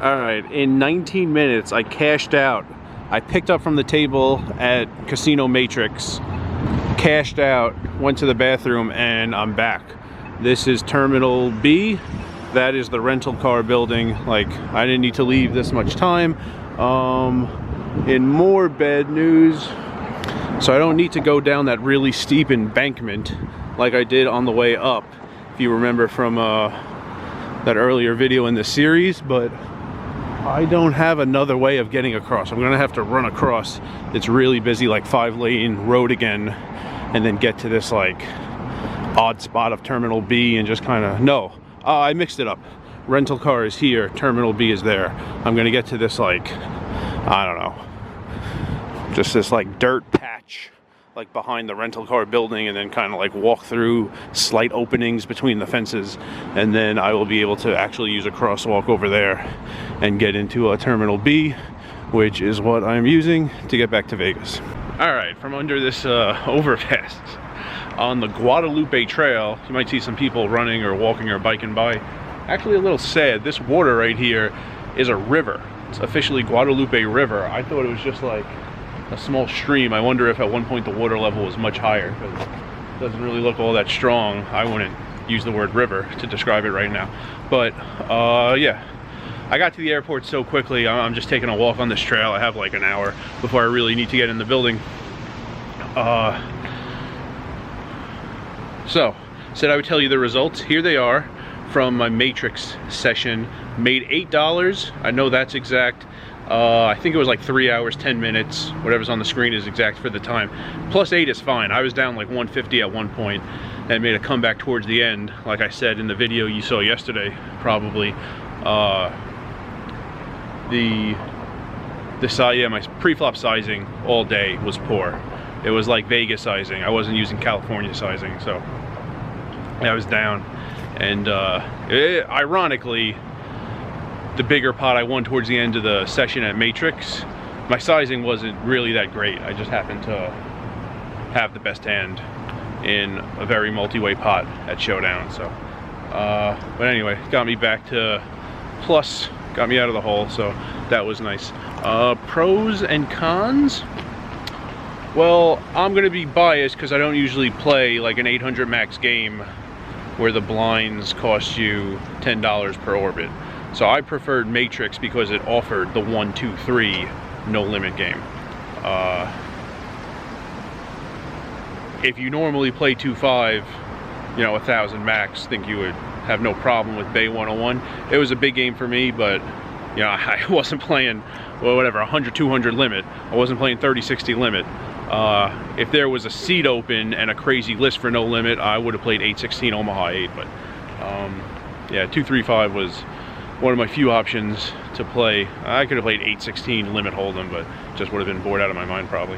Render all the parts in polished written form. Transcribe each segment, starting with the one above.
Alright, in 19 minutes I cashed out. I picked up from the table at Casino M8trix, cashed out, went to the bathroom, and I'm back. This is Terminal B. That is the rental car building. Like, I didn't need to leave this much time. In more bad news, so I don't need to go down that really steep embankment like I did on the way up, if you remember from that earlier video in the series, but I don't have another way of getting across. I'm gonna have to run across. It's really busy, like 5-lane road again, and then get to this like odd spot of Terminal B and just kind of, no, I mixed it up. Rental car is here, Terminal B is there. I'm gonna get to this like, I don't know, just this like dirt patch like behind the rental car building, and then kind of like walk through slight openings between the fences, and then I will be able to actually use a crosswalk over there and get into a Terminal B, which is what I'm using to get back to Vegas. All right, from under this overpass on the Guadalupe Trail, you might see some people running or walking or biking by. Actually a little sad, this water right here is a river. It's officially Guadalupe River. I thought it was just like a small stream. I wonder if at one point the water level was much higher, because it doesn't really look all that strong. I wouldn't use the word river to describe it right now. But yeah, I got to the airport so quickly. I'm just taking a walk on this trail. I have like an hour before I really need to get in the building. So, said I would tell you the results. Here they are from my M8trix session. Made $8. I know that's exact. I think it was like 3 hours, 10 minutes. Whatever's on the screen is exact for the time. Plus 8 is fine. I was down like 150 at one point and made a comeback towards the end. Like I said in the video you saw yesterday, probably. My pre-flop sizing all day was poor. It was like Vegas sizing. I wasn't using California sizing, so I was down. And ironically, the bigger pot I won towards the end of the session at M8trix, my sizing wasn't really that great. I just happened to have the best hand in a very multi-way pot at Showdown. So, but anyway, got me back to plus, got me out of the hole, so that was nice. Pros and cons. Well, I'm gonna be biased because I don't usually play like an 800 max game where the blinds cost you $10 per orbit. So I preferred M8trix because it offered the 1, 2, 3 no limit game. If you normally play 2.5, you know, 1,000 max, think you would have no problem with Bay 101. It was a big game for me, but you know, I wasn't playing, well, whatever, 100, 200 limit. I wasn't playing 30, 60 limit. If there was a seat open and a crazy list for no limit, I would have played 816 Omaha 8, but yeah, 235 was one of my few options to play. I could have played 816 limit hold'em, but just would have been bored out of my mind probably.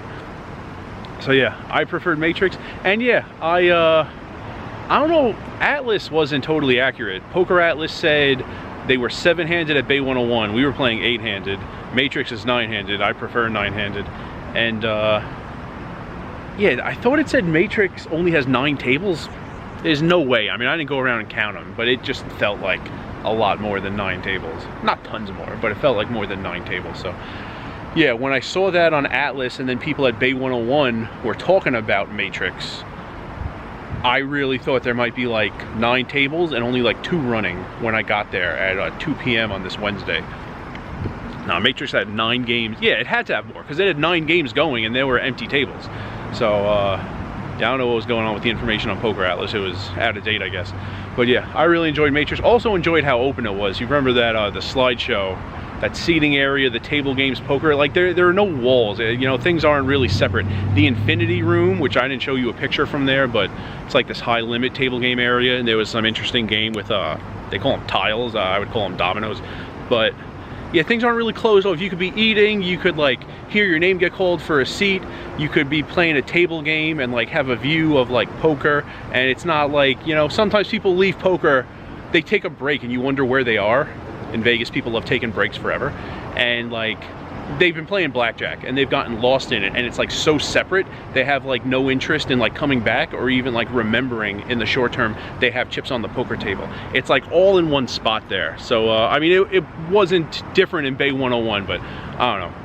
So yeah, I preferred M8trix, and yeah, I don't know, Atlas wasn't totally accurate. Poker Atlas said they were 7-handed at Bay 101. We were playing 8-handed. M8trix is 9-handed. I prefer 9-handed. And yeah, I thought it said M8trix only has 9 tables. There's no way. I mean, I didn't go around and count them, but it just felt like a lot more than 9 tables. Not tons more, but it felt like more than 9 tables. So yeah, when I saw that on Atlas and then people at Bay 101 were talking about M8trix, I really thought there might be like 9 tables and only like 2 running when I got there at 2 p.m. on this Wednesday. Now, M8trix had 9 games. Yeah, it had to have more because it had 9 games going and there were empty tables. So, yeah, I don't know what was going on with the information on Poker Atlas. It was out of date, I guess. But yeah, I really enjoyed M8trix. Also enjoyed how open it was. You remember that the slideshow, that seating area, the table games, poker, like there are no walls. You know, things aren't really separate. The infinity room, which I didn't show you a picture from there, but it's like this high limit table game area, and there was some interesting game with, they call them tiles, I would call them dominoes. But yeah, things aren't really closed off. You could be eating, you could like hear your name get called for a seat, you could be playing a table game and like have a view of like poker, and it's not like, you know, sometimes people leave poker, they take a break and you wonder where they are. In Vegas, people love taking breaks forever, and like they've been playing blackjack and they've gotten lost in it, and it's like so separate. They have like no interest in like coming back or even like remembering in the short term they have chips on the poker table. It's like all in one spot there. So I mean, it wasn't different in Bay 101, but I don't know.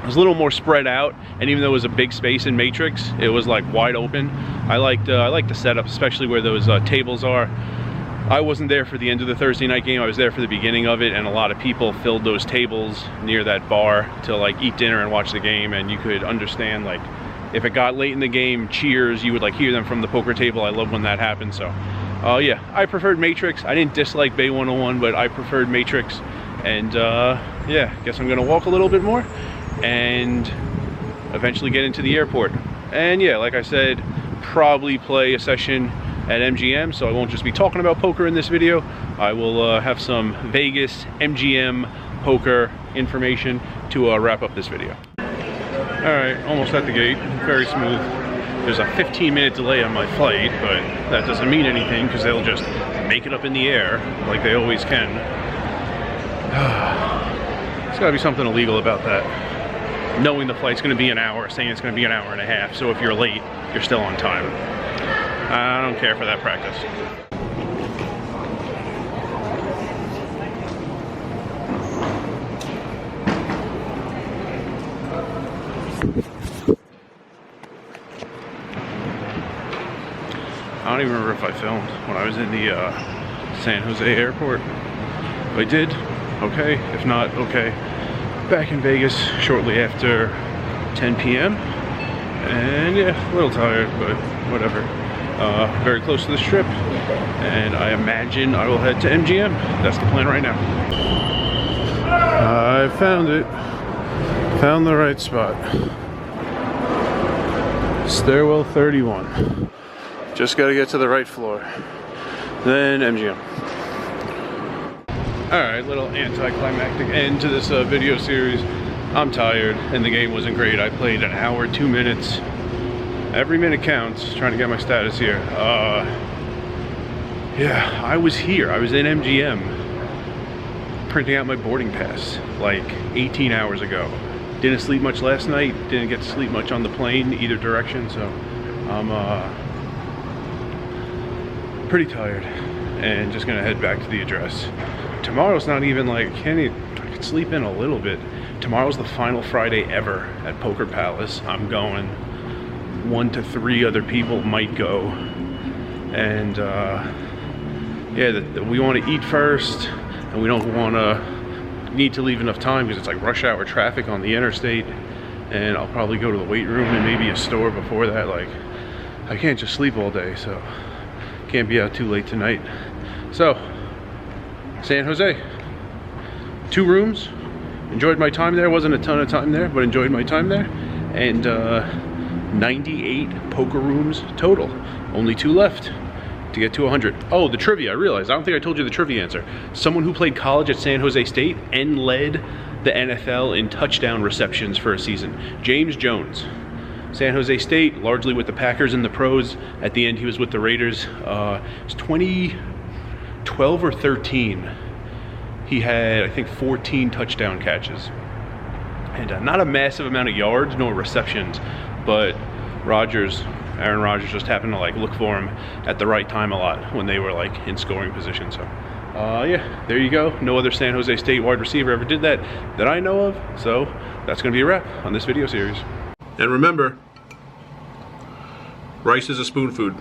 It was a little more spread out, and even though it was a big space in Matrix, it was like wide open. I liked the setup, especially where those tables are. I wasn't there for the end of the Thursday night game. I was there for the beginning of it, and a lot of people filled those tables near that bar to like eat dinner and watch the game. And you could understand, like, if it got late in the game, cheers, you would like hear them from the poker table. I love when that happens. So yeah, I preferred Matrix. I didn't dislike Bay 101, but I preferred Matrix. And yeah, guess I'm gonna walk a little bit more and eventually get into the airport. And yeah, like I said, probably play a session at MGM, so I won't just be talking about poker in this video. I will have some Vegas MGM poker information to wrap up this video. Alright, almost at the gate, very smooth. There's a 15-minute delay on my flight, but that doesn't mean anything because they'll just make it up in the air like they always can. There's gotta be something illegal about that. Knowing the flight's gonna be an hour, saying it's gonna be an hour and a half, so if you're late, you're still on time. I don't care for that practice. I don't even remember if I filmed when I was in the San Jose airport. If I did, okay. If not, okay. Back in Vegas shortly after 10 p.m. And yeah, a little tired, but whatever. Very close to the strip, and I imagine I will head to MGM. That's the plan right now. I found it. Found the right spot. Stairwell 31. Just got to get to the right floor. Then MGM. Alright, little anticlimactic end to this video series. I'm tired, and the game wasn't great. I played an hour, 2 minutes. Every minute counts, trying to get my status here. Yeah, I was here. I was in MGM printing out my boarding pass like 18 hours ago. Didn't sleep much last night. Didn't get to sleep much on the plane either direction, so I'm pretty tired and just gonna head back to the address. Tomorrow's not even like, I could sleep in a little bit. Tomorrow's the final Friday ever at Poker Palace. I'm going. 1 to 3 other people might go, and yeah, we want to eat first, and we don't want to need to leave enough time because it's like rush hour traffic on the interstate, and I'll probably go to the weight room and maybe a store before that. Like, I can't just sleep all day, so can't be out too late tonight. So San Jose, 2 rooms. Enjoyed my time there. Wasn't a ton of time there, but enjoyed my time there. And 98 poker rooms total. Only 2 left to get to 100. Oh, the trivia, I realized. I don't think I told you the trivia answer. Someone who played college at San Jose State and led the NFL in touchdown receptions for a season. James Jones. San Jose State, largely with the Packers and the pros. At the end, he was with the Raiders. It's 2012 or 13. He had, I think, 14 touchdown catches. And not a massive amount of yards, no receptions, but Aaron Rodgers just happened to like look for him at the right time a lot when they were like in scoring position. So yeah, there you go. No other San Jose State wide receiver ever did that I know of. So that's gonna be a wrap on this video series. And remember, rice is a spoon food.